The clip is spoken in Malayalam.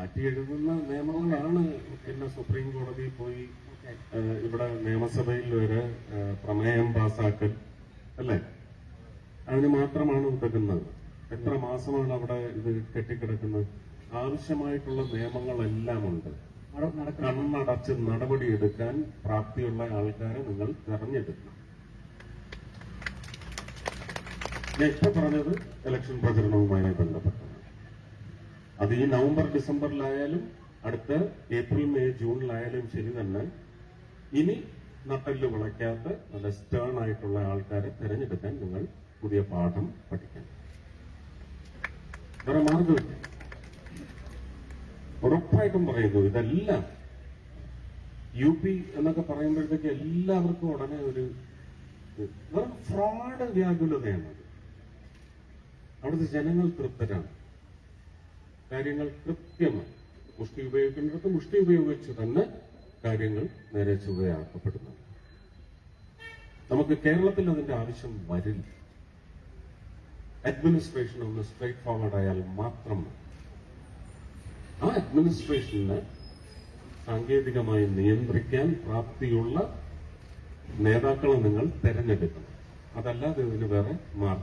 മാറ്റി എഴുതുന്ന നിയമങ്ങളാണ്. പിന്നെ സുപ്രീം കോടതിയിൽ പോയി ഇവിടെ നിയമസഭയിൽ വരെ പ്രമേയം പാസാക്കൽ അല്ലേ, അതിന് മാത്രമാണ് ഉതകുന്നത്. എത്ര മാസമാണ് അവിടെ ഇത് കെട്ടിക്കിടക്കുന്നത്? ആവശ്യമായിട്ടുള്ള നിയമങ്ങളെല്ലാം ഉണ്ട്. കണ്ണടച്ച് നടപടിയെടുക്കാൻ പ്രാപ്തിയുള്ള ആൾക്കാരെ നിങ്ങൾ തെരഞ്ഞെടുക്കണം. ഞാൻ ഇപ്പൊ പറഞ്ഞത് ഇലക്ഷൻ പ്രചരണവുമായി ബന്ധപ്പെട്ടതാണ്. അത് ഈ നവംബർ ഡിസംബറിലായാലും അടുത്ത ഏപ്രിൽ മെയ് ജൂണിലായാലും ശരി തന്നെ ഇനി നട്ടെല്ല് വിളയ്ക്കാത്ത നല്ല സ്റ്റേൺ ആയിട്ടുള്ള ആൾക്കാരെ തെരഞ്ഞെടുക്കാൻ നിങ്ങൾ പുതിയ പാഠം പഠിക്കണം. വേറെ മാർഗമില്ല. ഉറപ്പായിട്ടും പറയുന്നു, ഇതെല്ലാം UP എന്നൊക്കെ പറയുമ്പോഴത്തേക്ക് എല്ലാവർക്കും ഉടനെ ഒരു വെറും ഫ്രോഡ് വ്യാകുലതയാണത്. അവിടുത്തെ ജനങ്ങൾ തൃപ്തരാണ്. കാര്യങ്ങൾ കൃത്യമായി മുഷ്ടി ഉപയോഗിക്കുന്നിടത്ത് മുഷ്ടി ഉപയോഗിച്ച് തന്നെ കാര്യങ്ങൾ നേരെ ചുവയാക്കപ്പെടുന്നു. നമുക്ക് കേരളത്തിൽ അതിന്റെ ആവശ്യം വരില്ല. അഡ്മിനിസ്ട്രേഷൻ ഒന്ന് സ്ട്രേറ്റ് ഫോർവേഡ് ആയാൽ മാത്രം മതി. ആ അഡ്മിനിസ്ട്രേഷനെ സാങ്കേതികമായി നിയന്ത്രിക്കാൻ പ്രാപ്തിയുള്ള നേതാക്കളെ നിങ്ങൾ തെരഞ്ഞെടുക്കണം. അതല്ലാതെ ഇതിന് വേറെ മാർഗം